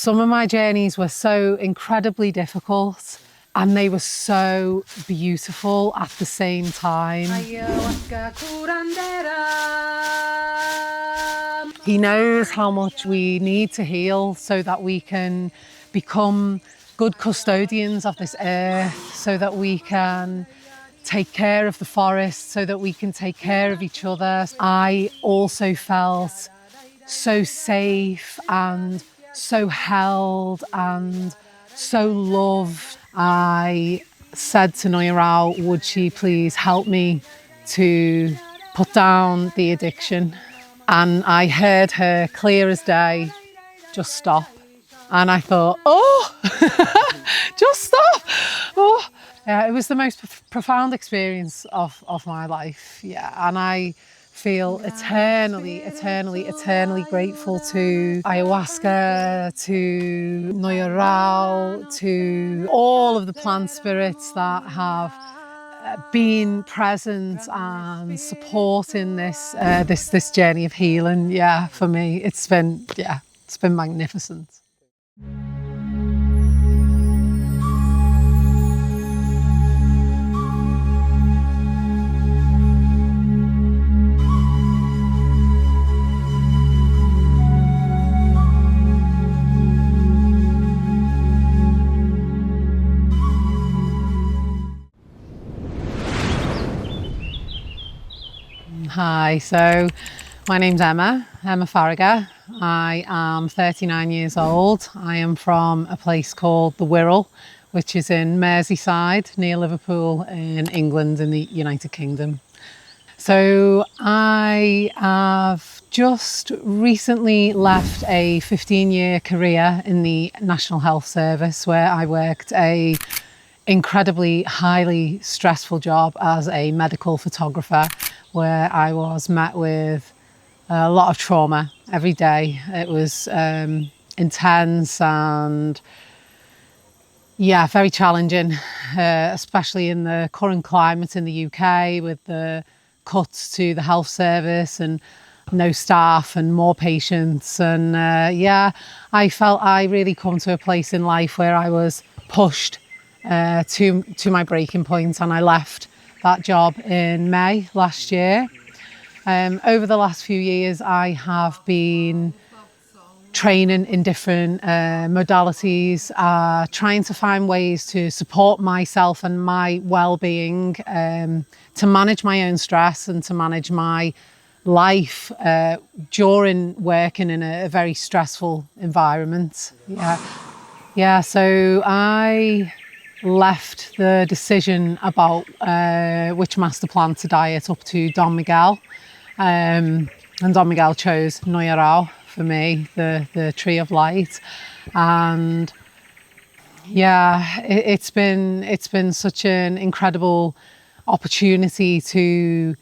Some of my journeys were so incredibly difficult and they were so beautiful at the same time. He knows how much we need to heal so that we can become good custodians of this earth, so that we can take care of the forest, so that we can take care of each other. I also felt so safe and so held and so loved. I said to Noya Rao, would she please help me to put down the addiction? And I heard her clear as day, just stop. And I thought, oh, just stop. Oh, yeah, it was the most profound experience of my life. Yeah, and I feel eternally grateful to ayahuasca, to Noya Rao, to all of the plant spirits that have been present and supporting this this journey of healing. Yeah, for me, it's been magnificent. Hi, so my name's Emma Farragher. I am 39 years old. I am from a place called the Wirral, which is in Merseyside, near Liverpool in England in the United Kingdom. So I have just recently left a 15-year career in the National Health Service, where I worked a incredibly highly stressful job as a medical photographer, where I was met with a lot of trauma every day. It was intense and very challenging, especially in the current climate in the UK, with the cuts to the health service and no staff and more patients. And I felt I really come to a place in life where I was pushed to my breaking point, and I left that job in May last year. Over the last few years, I have been training in different modalities, trying to find ways to support myself and my well-being, to manage my own stress and to manage my life during working in a very stressful environment. So I left the decision about which master plant to diet up to Don Miguel, and Don Miguel chose Noya Rao for me, the tree of light. And it's been such an incredible opportunity to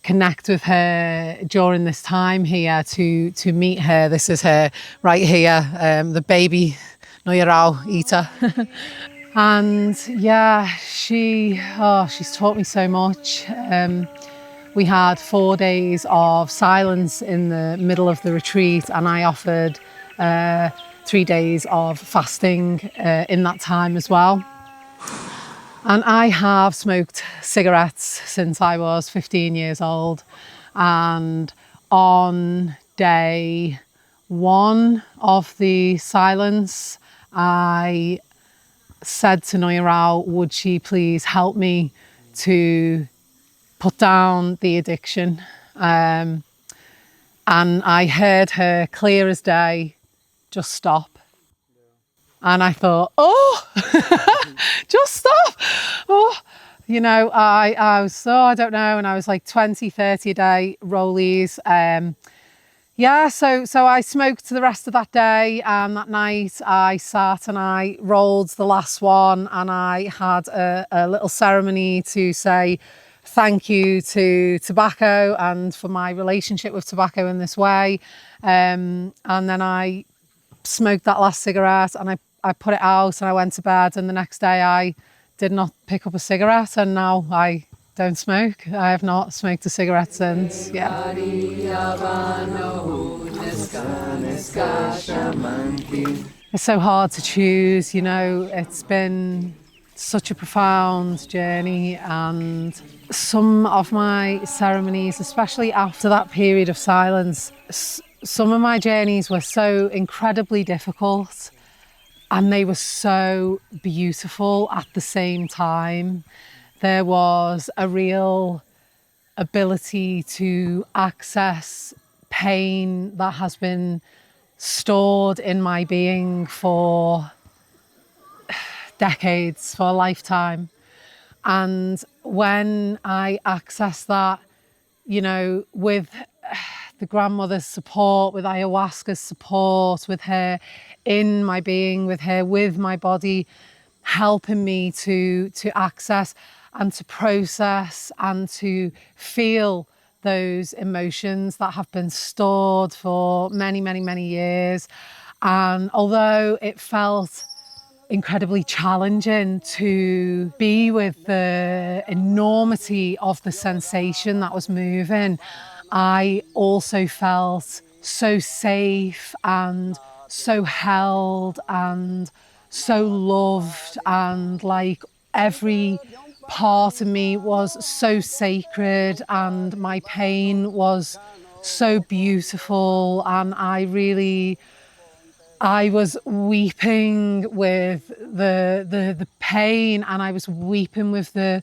connect with her during this time here, to meet her. This is her right here, the baby Noya Rao eater. And she's taught me so much. We had 4 days of silence in the middle of the retreat, and I offered 3 days of fasting in that time as well. And I have smoked cigarettes since I was 15 years old. And on day 1 of the silence, I said to Noya Rao, would she please help me to put down the addiction? And I heard her clear as day, just stop. And I thought, oh, just stop. Oh, I was I don't know, and I was like 20, 30 a day rollies. So I smoked the rest of that day, and that night I sat and I rolled the last one, and I had a little ceremony to say thank you to tobacco and for my relationship with tobacco in this way. And then I smoked that last cigarette, and I put it out and I went to bed, and the next day I did not pick up a cigarette, and now I don't smoke. I have not smoked a cigarette since. Yeah. It's so hard to choose, you know. It's been such a profound journey, and some of my ceremonies, especially after that period of silence, some of my journeys were so incredibly difficult, and they were so beautiful at the same time. There was a real ability to access pain that has been stored in my being for decades, for a lifetime. And when I access that, you know, with the grandmother's support, with ayahuasca's support, with her in my being, with her with my body, helping me to access and to process and to feel those emotions that have been stored for many, many, many years. And although it felt incredibly challenging to be with the enormity of the sensation that was moving, I also felt so safe and so held and so loved, and like every part of me was so sacred, and my pain was so beautiful, and I was weeping with the pain, and I was weeping with the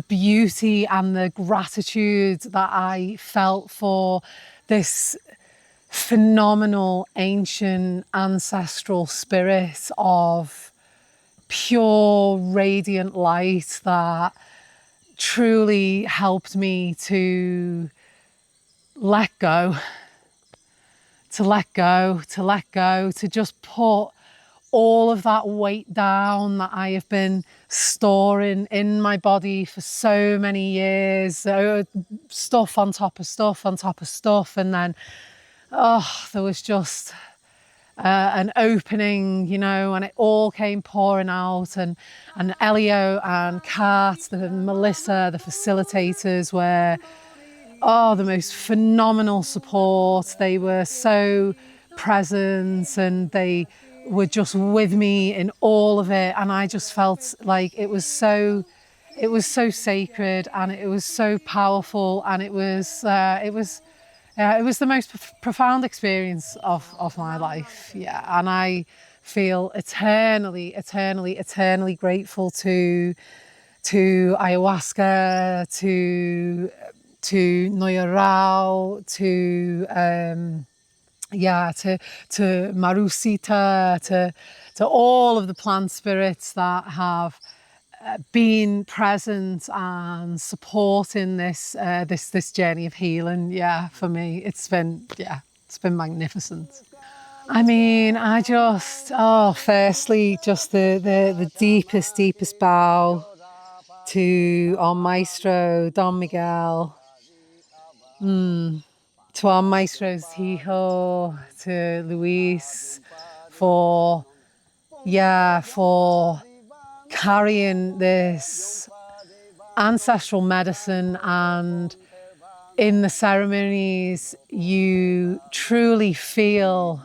beauty and the gratitude that I felt for this phenomenal ancient ancestral spirit of pure radiant light that truly helped me to let go, to just put all of that weight down that I have been storing in my body for so many years. So stuff on top of stuff on top of stuff. And then, there was just an opening, you know, and it all came pouring out. And Elio and Kat, the Melissa, the facilitators were the most phenomenal support. They were so present, and they were just with me in all of it. And I just felt like it was so sacred, and it was so powerful, and it was the most profound experience of my life. Yeah, and I feel eternally grateful to ayahuasca, to Noya Rao, to Marusita, to all of the plant spirits that have been present and supporting this this journey of healing. Yeah, for me, it's been magnificent. I mean, I just firstly, just the deepest bow to our maestro Don Miguel, to our maestros Tijo, to Luis, for carrying this ancestral medicine. And in the ceremonies, you truly feel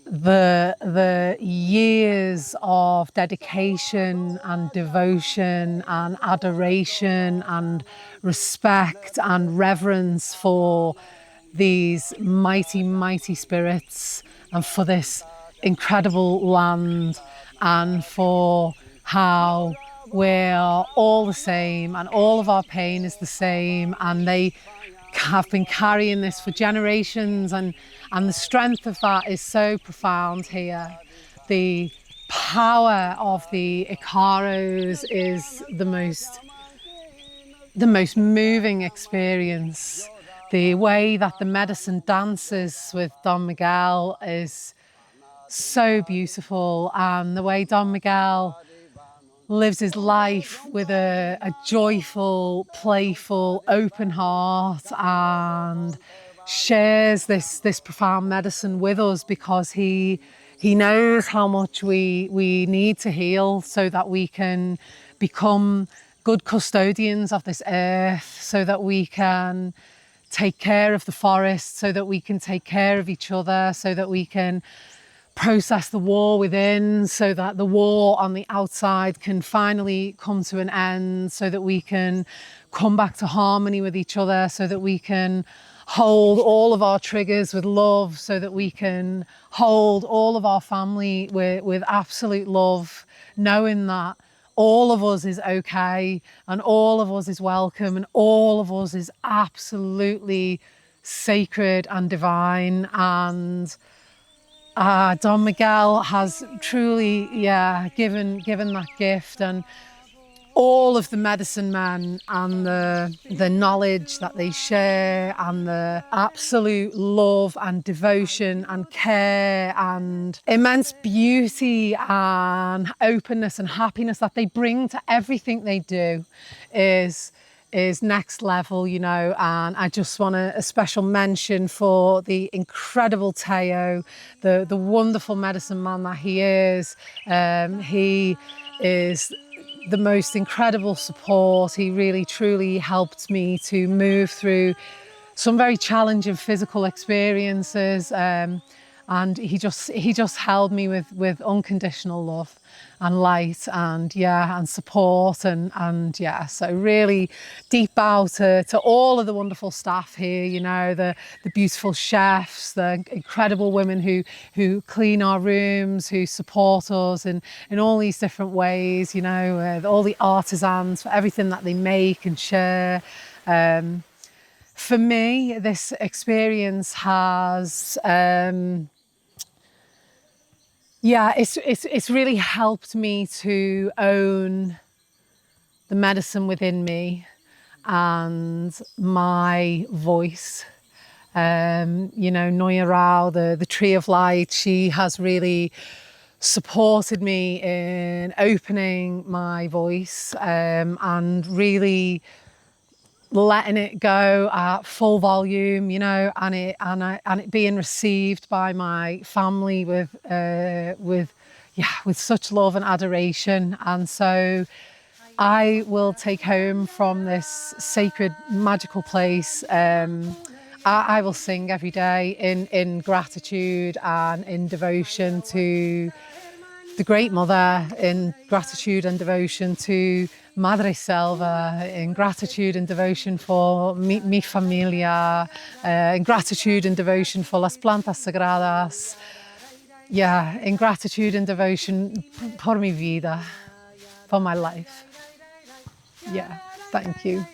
the years of dedication and devotion and adoration and respect and reverence for these mighty spirits, and for this incredible land, and for how we're all the same and all of our pain is the same, and they have been carrying this for generations, and the strength of that is so profound here. The power of the Icaros is the most moving experience. The way that the medicine dances with Don Miguel is so beautiful, and the way Don Miguel lives his life with a joyful, playful, open heart, and shares this profound medicine with us, because he knows how much we need to heal so that we can become good custodians of this earth, so that we can take care of the forest, so that we can take care of each other, so that we can process the war within, so that the war on the outside can finally come to an end, so that we can come back to harmony with each other, so that we can hold all of our triggers with love, so that we can hold all of our family with absolute love, knowing that all of us is okay and all of us is welcome and all of us is absolutely sacred and divine. And Don Miguel has truly, given that gift, and all of the medicine men and the knowledge that they share and the absolute love and devotion and care and immense beauty and openness and happiness that they bring to everything they do is next level, you know. And I just want a special mention for the incredible Teo, the wonderful medicine man that he is. He is the most incredible support. He really truly helped me to move through some very challenging physical experiences, and he just held me with unconditional love and light and support, and so really deep bow to all of the wonderful staff here, you know, the beautiful chefs, the incredible women who clean our rooms, who support us in all these different ways, you know, all the artisans for everything that they make and share. For me, this experience has it's really helped me to own the medicine within me and my voice. You know, Noya Rao, the Tree of Light, she has really supported me in opening my voice, and really letting it go at full volume, you know, and it being received by my family with such love and adoration. And so I will take home from this sacred, magical place. I will sing every day in gratitude and in devotion to the Great Mother, in gratitude and devotion to Madre Selva, in gratitude and devotion for mi familia, in gratitude and devotion for las plantas sagradas, in gratitude and devotion por mi vida, for my life. Thank you.